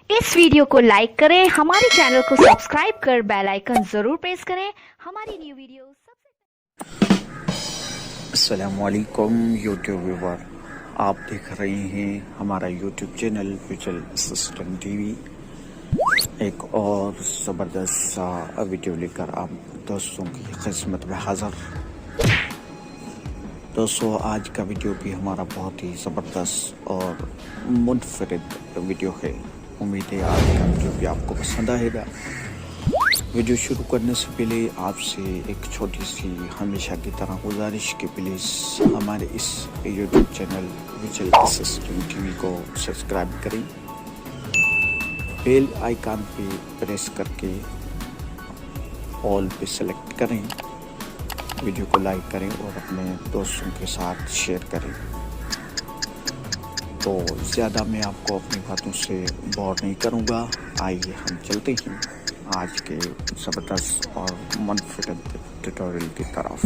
इस वीडियो को लाइक करें, हमारे चैनल को सब्सक्राइब कर बेल आइकन जरूर प्रेस करें हमारी न्यू वीडियो सबसे। अस्सलामुअलैकुम यूट्यूब व्यूवर, आप देख रहे हैं हमारा YouTube channel visual assistant TV. एक और ज़बरदस्त सा वीडियो लेकर आप दोस्तों की खिदमत में हाज़िर। दोस्तों, आज का वीडियो भी हमारा बहुत ही ज़बरदस्त और मुनफरिद वीडियो है। उम्मीद है आज का वीडियो भी आपको पसंद आएगा। वीडियो शुरू करने से पहले आपसे एक छोटी सी हमेशा की तरह गुजारिश कि प्लीज़ हमारे इस YouTube channel visual assistant TV को सब्सक्राइब करें, बेल आइकन पे प्रेस करके ऑल पे सेलेक्ट करें, वीडियो को लाइक करें और अपने दोस्तों के साथ शेयर करें। तो ज़्यादा मैं आपको अपनी बातों से बोर नहीं करूँगा। आइए हम चलते हैं आज के ज़बरदस्त और मुनफरिद ट्यूटोरियल की तरफ।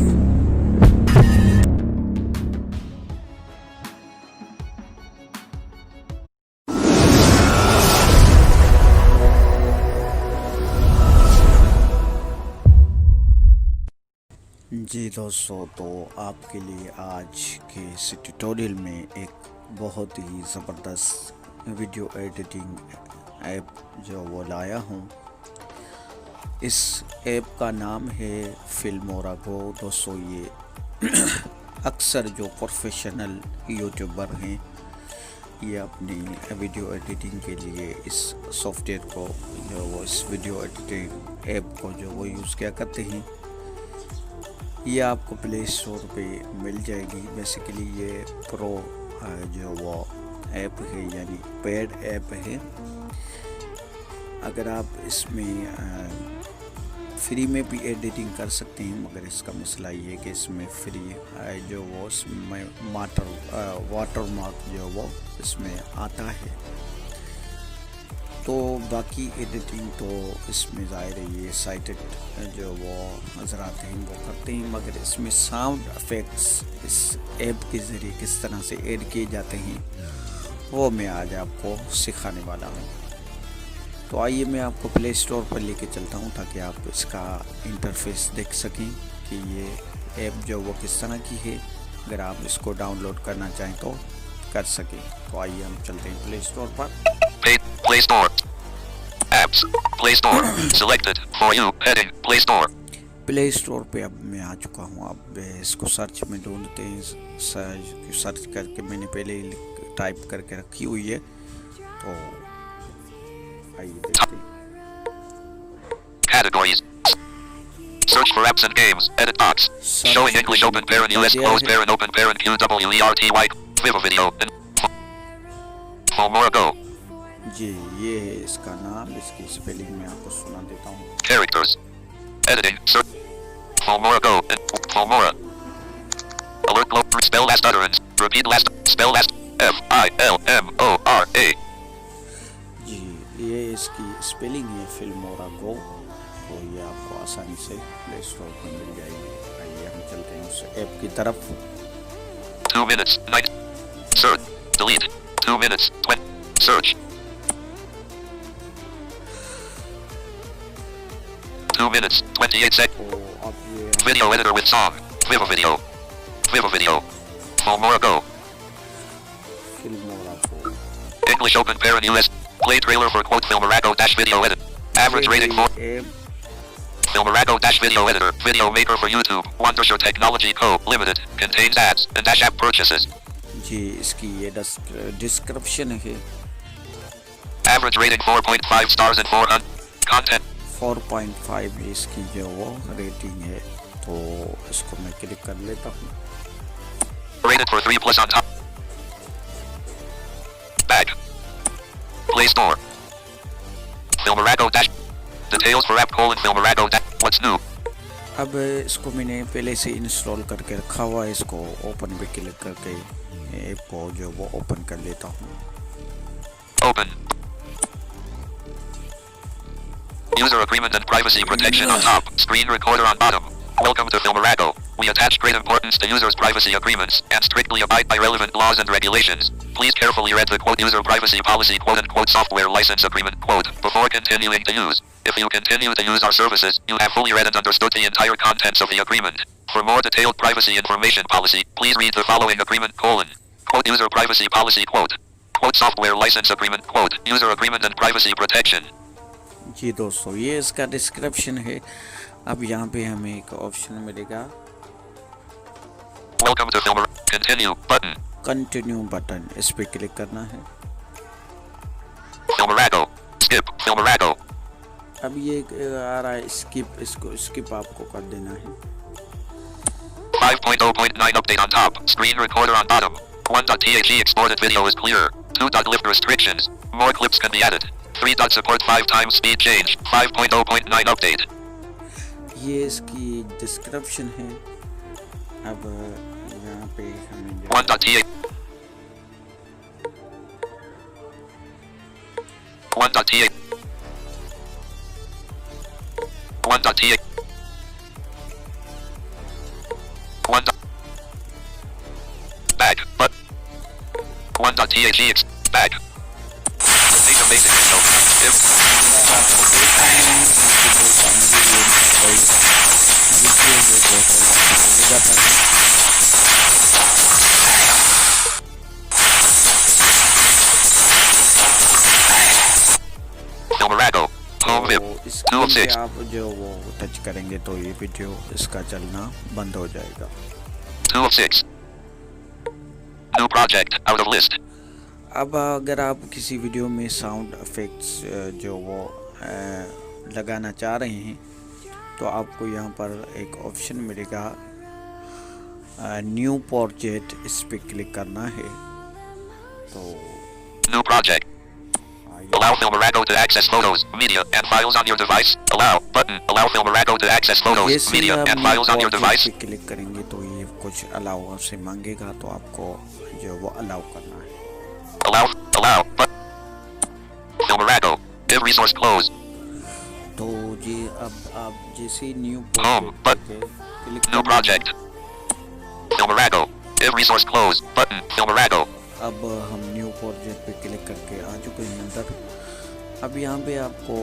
जी दोस्तों, तो आपके लिए आज के इस ट्यूटोरियल में एक बहुत ही ज़बरदस्त वीडियो एडिटिंग ऐप जो वो लाया हूँ। इस ऐप का नाम है फिल्मोरा गो। दोस्तों, ये अक्सर जो प्रोफेशनल यूट्यूबर हैं ये अपनी वीडियो एडिटिंग के लिए इस सॉफ्टवेयर को जो वो इस वीडियो एडिटिंग ऐप को जो वो यूज़ किया करते हैं। ये आपको प्ले स्टोर पे मिल जाएगी। बेसिकली ये प्रो जो वो ऐप है यानी पेड ऐप है। अगर आप इसमें फ्री में भी एडिटिंग कर सकते हैं, मगर इसका मसला ये है कि इसमें फ्री जो वो इसमें वाटर मार्क जो वो इसमें आता है। तो बाकी एडिटिंग तो इसमें ज़ाहिर है ये साइटेड जो वो हजरात हैं वो करते हैं, मगर इसमें साउंड इफ़ेक्ट्स इस ऐप के ज़रिए किस तरह से ऐड किए जाते हैं वो मैं आज आपको सिखाने वाला हूँ। तो आइए मैं आपको प्ले स्टोर पर लेके चलता हूँ ताकि आप इसका इंटरफेस देख सकें कि ये ऐप जो वो किस तरह की है। अगर आप इसको डाउनलोड करना चाहें तो कर सकें। तो आइए हम चलते हैं प्ले स्टोर पर। Play Store. Apps. Play Store. Selected. For you. Heading. Play Store. Play store पे अब मैं आ चुका हूँ। अब इसको सर्च में ढूंढते हैं। सर्च करके मैंने पहले ही टाइप करके रखी हुई है, तो आइए देखते हैं। Categories. Search for apps and games. Edit box. Showing English open parent US closed parent open parent QWERTY. Vivo video. Filmora Go. जी, ये है इसका नाम। इसकी स्पेलिंग मैं आपको सुना देता हूँ। Characters. Editing. Search. Filmora Go. Filmora. Alert globe. Spell last utterance. Repeat last. Spell last. FILMORA. जी, ये इसकी स्पेलिंग है फिल्मोरा गो। तो ये आपको आसानी से प्ले स्टोर पर मिल जाएगी। आइए हम चलते हैं उस ऐप की तरफ। 2 minutes. 9. Search. Delete. 2 minutes. 20. Search. 2 minutes. 28 seconds. तो अब ये Video editor with song. Vivo video. Vivo video. Filmora Go. Filmora go. English open parent US. Play trailer for quote Filmorago dash video edit. Average rating for Filmorago dash video editor. Video maker for YouTube. Wondershare Technology Co. Limited. Contains ads and dash app purchases. जी, इसकी ये description है। Average rating 4.5 stars and 400. Content. 4.5 इसकी जो वो rating है। तो इसको मैं क्लिक कर लेता हूँ। Rated for 3 plus on top. Back. Play Store. Filmorago dash. Details for app colon Filmorago dash. What's new? अब इसको मैंने पहले से इंस्टॉल करके रखा हुआ है। इसको ओपन पे क्लिक करके ऐप को जो वो ओपन कर लेता हूँ। Open. User agreement and privacy protection on top. Screen recorder on bottom. Welcome to Filmorago. We attach great importance to users' privacy agreements and strictly abide by relevant laws and regulations. Please carefully read the quote user privacy policy quote unquote software license agreement quote before continuing to use. If you continue to use our services, you have fully read and understood the entire contents of the agreement. For more detailed privacy information policy, please read the following agreement quote user privacy policy quote software license agreement quote user agreement and privacy protection. जी दोस्तों, ये इसका description है। अब यहाँ पे हमें एक option मिलेगा Welcome to Filmer. Continue button. Continue button, इस पे क्लिक करना है। Filmerago. Skip. Filmerago. अब ये आ रहा है स्किप, इसको स्किप आपको कर देना है। 5.0.9 update on top. Screen recorder on bottom. 1.the exported video is clear. 2.lift restrictions. More clips can be added. 3. Support 5 times speed change. 5.0.9 update. ये इसकी डिस्क्रिप्शन है। अब यहाँ पे हमें 1.ta 1.ta 1.ta 1. Back but 1.thx back. Data basic info. If Filmerago. Home VIP. 206. आप जो वो टच करेंगे तो ये वीडियो इसका चलना बंद हो जाएगा। 206. New project out of list. अब अगर आप किसी वीडियो में साउंड इफेक्ट्स जो वो लगाना चाह रहे हैं तो आपको यहाँ पर एक ऑप्शन मिलेगा न्यू प्रोजेक्ट, इस पे क्लिक करना है। तो New project. Allow Filmerago to access photos, media, and files on your device. Allow button. Allow Filmerago to access photos, जैसे media, आप and files on your new device. पे click करेंगे तो ये कुछ अलाउ आपसे मांगेगा, तो आपको जो वो अलाउ करना है। Allow, but Filmerago. Div resource close. तो ये अब आप जैसे new Home, but click new project. Filmerago. Div resource close. Button. Filmerago. अब हम न्यू प्रोजेक्ट पे क्लिक करके आ चुके हैं अंदर। अब यहाँ पे आपको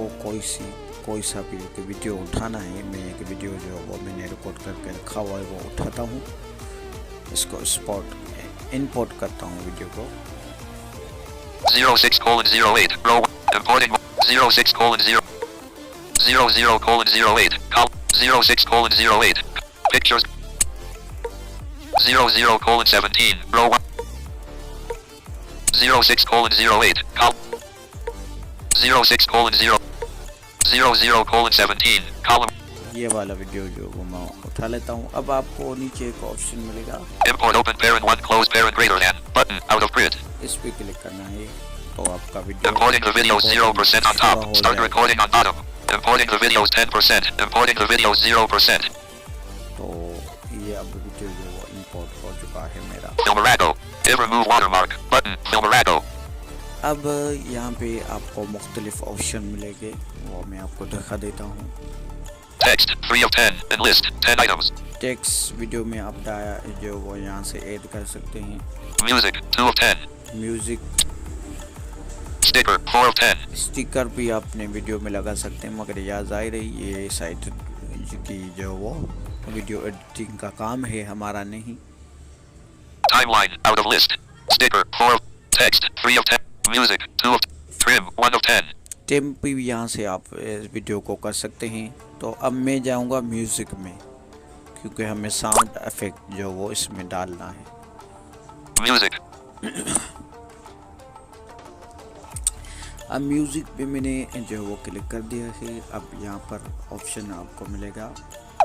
कोई सा भी एक वीडियो उठाना है। मैं एक वीडियो जो वो मैंने रिकॉर्ड करके रखा हुआ है वो उठाता हूँ, इसको इंपोर्ट करता हूँ वीडियो को। 06:08 row 1. Importing 06:0 00:08 column 06:08 pictures 00:17 row 1. 06:08 column 06:0 00:17 column. ये वाला वीडियो जो वो मैं उठा लेता हूँ। अब आपको नीचे एक ऑप्शन मिलेगा, Import open parent 1 close parent greater than button out of grid. इस पे क्लिक करना है तो आपका video Importing the videos 0% on top. हो Start जाएगा। recording on bottom. Importing the videos 10%. Importing the videos 0%. तो ये अब वीडियो जो वो इंपोर्ट हो चुका है मेरा। Filmerago. Div remove watermark button. Filmerago. अब यहाँ पे आपको मुख्तलिफ ऑप्शन मिलेंगे, वो मैं आपको दिखा देता हूँ। Text 3 of 10 and list 10 items. Text video में आप जो वो यहाँ से ऐड कर सकते हैं। Music 2 of 10. Music Sticker 4 of 10. Sticker भी आपने वीडियो में लगा सकते हैं, मगर याद आ रही ये साइट की जो वो वीडियो एडिटिंग का काम है, हमारा नहीं। Timeline out of list. Sticker 4 of text 3 of 10. Music 2 of trim 1 of 10. Temp भी यहाँ से आप इस वीडियो को कर सकते हैं। तो अब मैं जाऊँगा म्यूज़िक में, क्योंकि हमें साउंड इफेक्ट जो वो इसमें डालना है। Music. अब म्यूज़िक पे मैंने जो वो क्लिक कर दिया है। अब यहाँ पर ऑप्शन आपको मिलेगा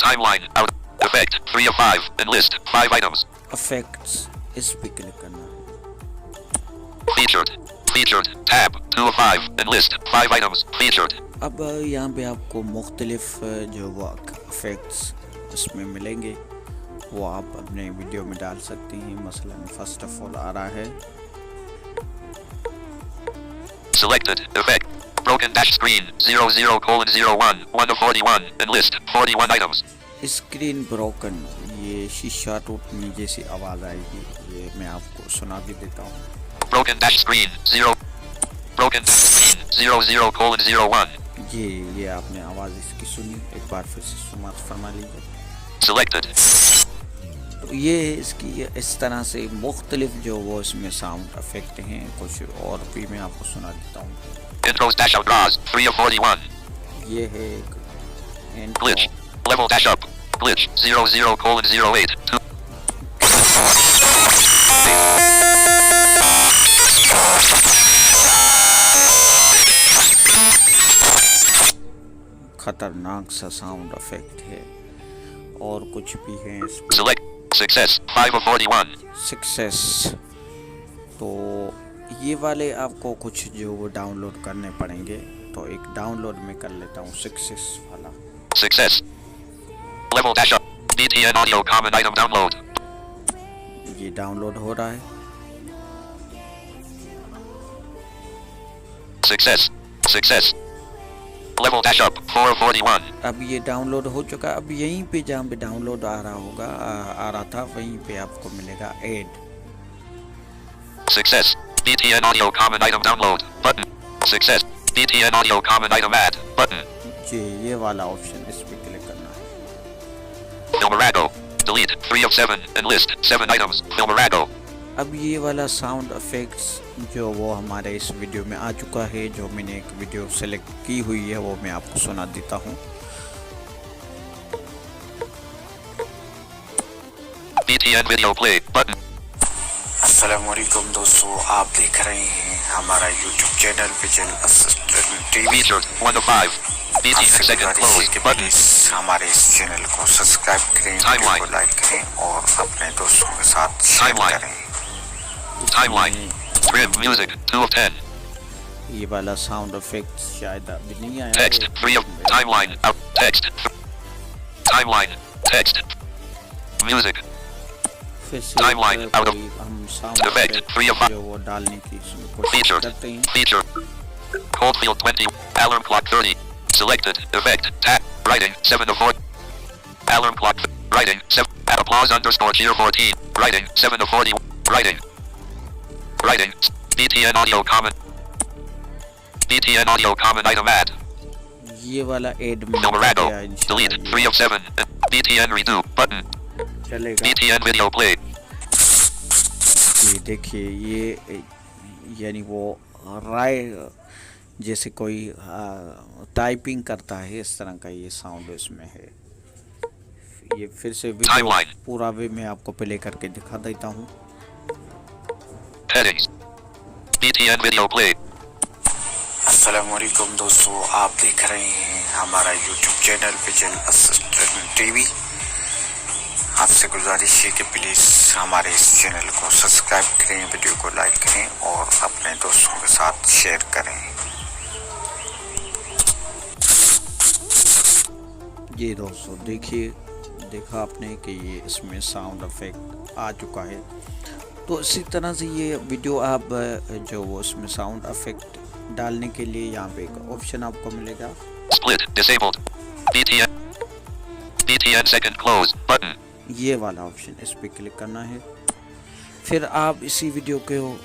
Timeline out. Effect 3 of 5 and list 5 items. Effects, इस पे क्लिक करना है। Featured tab 2 of 5 and list 5 items. Featured. अब यहाँ पे आपको मुख्तलिफ जो वो इफेक्ट्स इसमें मिलेंगे, वो आप अपने वीडियो में डाल सकते हैं। मसलन फर्स्ट ऑफ ऑल आ रहा है Selected effect broken dash screen 00:01 1 of 41 and list 41 items. Screen broken, ये शीशा टूटने जैसी आवाज़ आएगी, ये मैं आपको सुना भी देता हूँ। Broken dash screen 0. Broken dash screen 00:01. ये आपने आवाज़ इसकी सुनी, एक बार फिर से समाप्त फरमा लीजिए। Selected. तो ये इसकी इस तरह से मुख्तलिफ जो वो इसमें साउंड इफेक्ट हैं, कुछ और भी मैं आपको सुना देता हूँ। Intros dash out draws 3 of 41. ये है एक Glitch. Level dash up. Glitch 00:08. 2. खतरनाक सा साउंड इफेक्ट है, और कुछ भी है इसमें। Select. Success 5 of 41. सक्सेस, तो ये वाले आपको कुछ जो वो डाउनलोड करने पड़ेंगे, तो एक डाउनलोड में कर लेता हूँ सक्सेस वाला। Success. Level dash up. BTN audio common item download. ये डाउनलोड हो रहा है। Success. Success. Level dash up 4 of 41. अब ये डाउनलोड हो चुका। अब यहीं पे जहाँ पे डाउनलोड आ रहा होगा, आ रहा था, वहीं पे आपको मिलेगा add. Success. BTN audio common item download button. Success. BTN audio common item add button. ये वाला ऑप्शन, इस पे क्लिक करना है। Filmarago. Delete 3 of 7 and list 7 items. Filmarago. अब ये वाला साउंड इफेक्ट्स जो वो हमारे इस वीडियो में आ चुका है, जो मैंने एक वीडियो सेलेक्ट की हुई है, वो मैं आपको सुना देता हूँ। BTN video play button. अस्सलामुअलैकुम दोस्तों, आप देख रहे हैं हमारा YouTube channel vision assistant TV. Featured 1 of 5. BTN second close button. हमारे इस चैनल को सब्सक्राइब करें, वीडियो को लाइक करें और अपने दोस्तों के साथ शेयर करें। Timeline. Trim music 2 of 10. ये वाला साउंड इफेक्ट शायद अभी नहीं आया। Text 3 of timeline out text. Timeline text. Music. फिर से Timeline out of हम साउंड effect 3 of 5. जो वो डालने की इसमें कोशिश Featured. करते हैं। Feature. Coldfield 20. Alarm clock 30. Selected. Effect. Tap. Writing 7 of 4. Alarm clock. Writing 7. Applause underscore cheer 14. Writing 7 of 40. Writing. Writing. BTN audio common. BTN audio common item add. ये वाला एड में Filmarago. गया इंशाल्लाह, Delete 3 of 7. BTN redo button. चलेगा। BTN video play. ये देखिए, ये यानी वो राय जैसे कोई टाइपिंग करता है, इस तरह का ये साउंड इसमें है। ये फिर से Timeline. पूरा भी मैं आपको प्ले करके दिखा देता हूँ। Headings. BTN video play. अस्सलामुअलैकुम दोस्तों, आप देख रहे हैं हमारा YouTube channel vision assistant TV. आपसे गुजारिश है कि प्लीज़ हमारे इस चैनल को सब्सक्राइब करें, वीडियो को लाइक करें और अपने दोस्तों के साथ शेयर करें। ये दोस्तों देखिए, देखा आपने कि ये इसमें साउंड इफेक्ट आ चुका है। तो इसी तरह से ये वीडियो आप जो वो इसमें साउंड इफेक्ट डालने के लिए यहाँ पे एक ऑप्शन आपको मिलेगा, Split disabled. BTN second close button. ये वाला ऑप्शन, इस पे क्लिक करना है। फिर आप इसी वीडियो को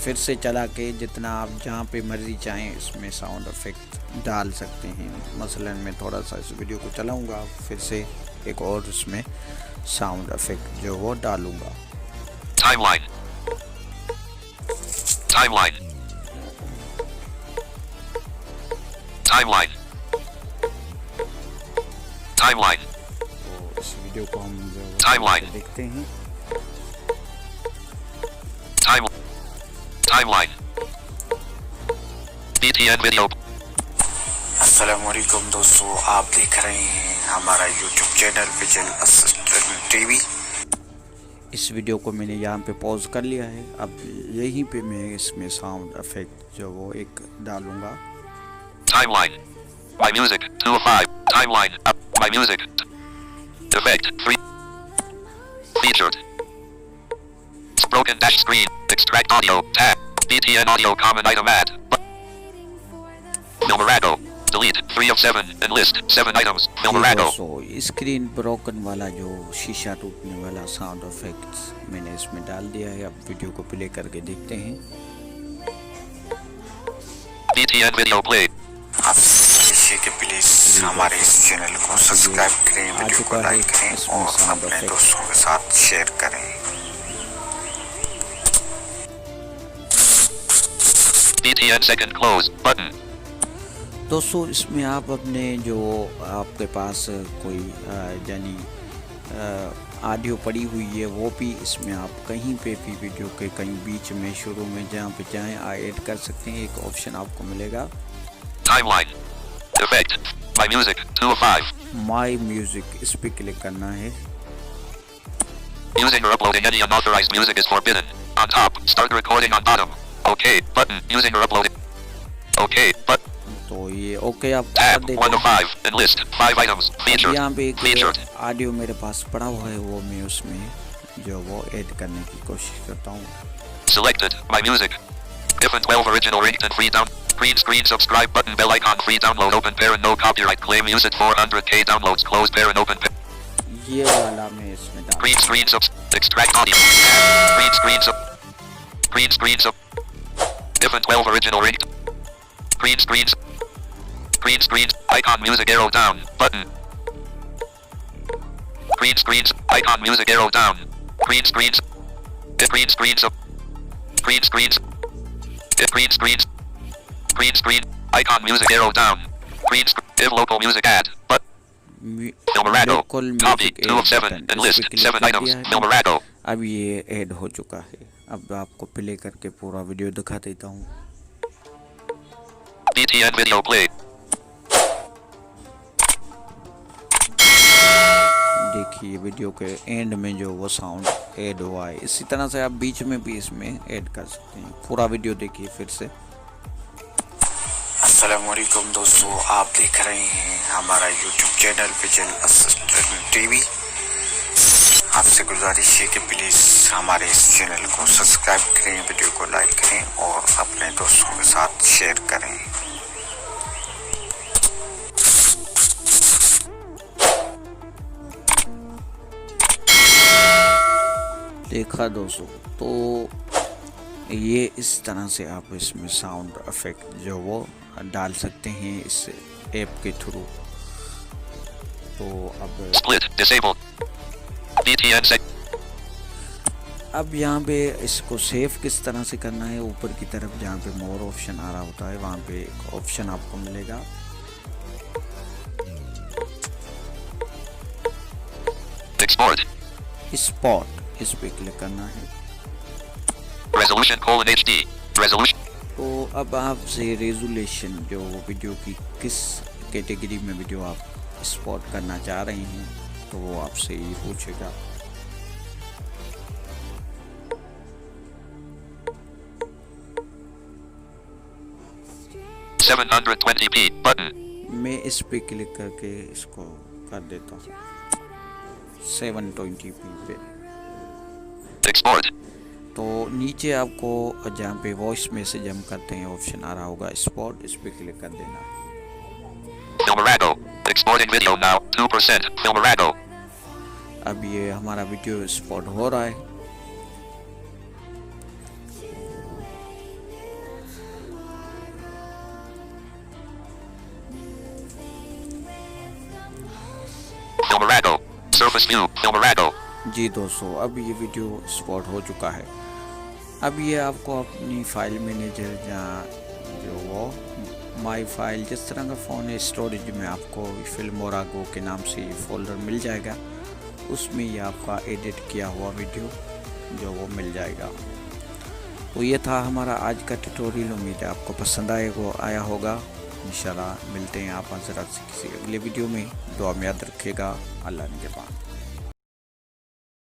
फिर से चला के जितना आप जहाँ पे मर्जी चाहें इसमें साउंड इफेक्ट डाल सकते हैं। मसलन मैं थोड़ा सा इस वीडियो को चलाऊँगा, फिर से एक और इसमें साउंड इफेक्ट जो वो डालूँगा। Timeline. Timeline. Timeline. Timeline. तो इस वीडियो को हम जो Timeline. देखते हैं। Timeline. BTN video. अस्सलामुअलैकुम दोस्तों, आप देख रहे हैं हमारा YouTube channel vision assistant TV. इस वीडियो को मैंने यहाँ पे पॉज कर लिया है। अब यहीं पे मैं इसमें साउंड इफेक्ट जो वो एक डालूँगा। Timeline. My music 2 of 5. Timeline. My music. Effect 3. Featured. Broken dash screen. Extract audio. Tab. BTN audio common item add. Filmarago. Delete 3 of 7. Enlist 7 items. Ji Filmarago. दोस्तों, स्क्रीन ब्रोकन वाला जो शीशा टूटने वाला साउंड इफेक्ट्स मैंने इसमें डाल दिया है। अब वीडियो को प्ले करके देखते हैं। BTN video play. आप इसी के प्लीज हमारे इस चैनल को सब्सक्राइब करें, वीडियो को लाइक करें और अपने दोस्तों के साथ शेयर करें। BTN second close button. दोस्तों, इसमें आप अपने जो आपके पास कोई यानी ऑडियो पड़ी हुई है वो भी इसमें आप कहीं पे भी वीडियो के कहीं बीच में शुरू में जहाँ पे चाहें ऐड कर सकते हैं। एक ऑप्शन आपको मिलेगा Timeline. Effect. My music 2 of 5. My music, इस पे क्लिक करना है। Using or uploading any unauthorized music is forbidden. On top, start recording on bottom. OK button. Using or uploading. OK button. तो ये ओके आप कर Tab देते 1 of हैं। 5. Enlist 5 items. Featured. यहाँ पे Featured. एक ऑडियो मेरे पास पड़ा हुआ है, वो मैं उसमें जो वो ऐड करने की कोशिश करता हूँ। Selected. My music. If and 12 original ringtone free down. Green screen subscribe button bell icon free download open parent no copyright claim music 400k downloads close parent open ये वाला मैं इसमें डाल। green screen subs extract audio green screen sub if and 12 original ring green screen icon music arrow down button green screen icon music arrow down green screen icon music arrow down green screen if local music add but Filmarago copy 2 of 7 enlist 7 items Filmarago. अब ये add हो चुका है। अब आपको play करके पूरा video दिखा देता हूँ। BTN video play. देखिए वीडियो के एंड में जो वो साउंड ऐड हुआ है, इसी तरह से आप बीच में भी इसमें ऐड कर सकते हैं। पूरा वीडियो देखिए फिर से। अस्सलामुअलैकुम दोस्तों, आप देख रहे हैं हमारा YouTube channel visual assistant TV. आपसे गुजारिश है कि प्लीज हमारे इस चैनल को सब्सक्राइब करें, वीडियो को लाइक करें और अपने दोस्तों के साथ शेयर करें। देखा दोस्तों, तो ये इस तरह से आप इसमें साउंड इफेक्ट जो वो डाल सकते हैं इस ऐप के थ्रू। तो अब Split disabled. BTN sec. अब यहाँ पे इसको सेव किस तरह से करना है, ऊपर की तरफ जहाँ पे मोर ऑप्शन आ रहा होता है वहाँ पे एक ऑप्शन आपको मिलेगा Export. स्पॉट, इस पे क्लिक करना है। Resolution :HD. Resolution. तो अब आपसे रेजोल्यूशन जो वीडियो की किस कैटेगरी में वीडियो आप स्पॉट करना चाह रहे हैं, तो वो आपसे ये पूछेगा। 720p button. मैं इस पे क्लिक करके इसको कर देता हूँ 720p पे। Export. तो नीचे आपको जहाँ पे वॉइस मैसेज हम करते हैं ऑप्शन आ रहा होगा स्पॉट, इस पे क्लिक कर देना। Filmarago. Exporting video now 2%. Filmarago. अब ये हमारा वीडियो स्पॉट हो रहा है। Filmarago. Surface view. Filmarago. जी दोस्तों, अब ये वीडियो स्पॉट हो चुका है। अब ये आपको अपनी फाइल मैनेजर जहाँ जो वो माई फाइल जिस तरह का फ़ोन है स्टोरेज में आपको फिल्मोरागो के नाम से ये फोल्डर मिल जाएगा, उसमें ये आपका एडिट किया हुआ वीडियो जो वो मिल जाएगा। तो ये था हमारा आज का ट्यूटोरियल। उम्मीद है आपको पसंद आया होगा। इंशाल्लाह मिलते हैं आप हज़रात से किसी अगले वीडियो में। दुआ में याद रखिएगा। अल्लाह निगहबान।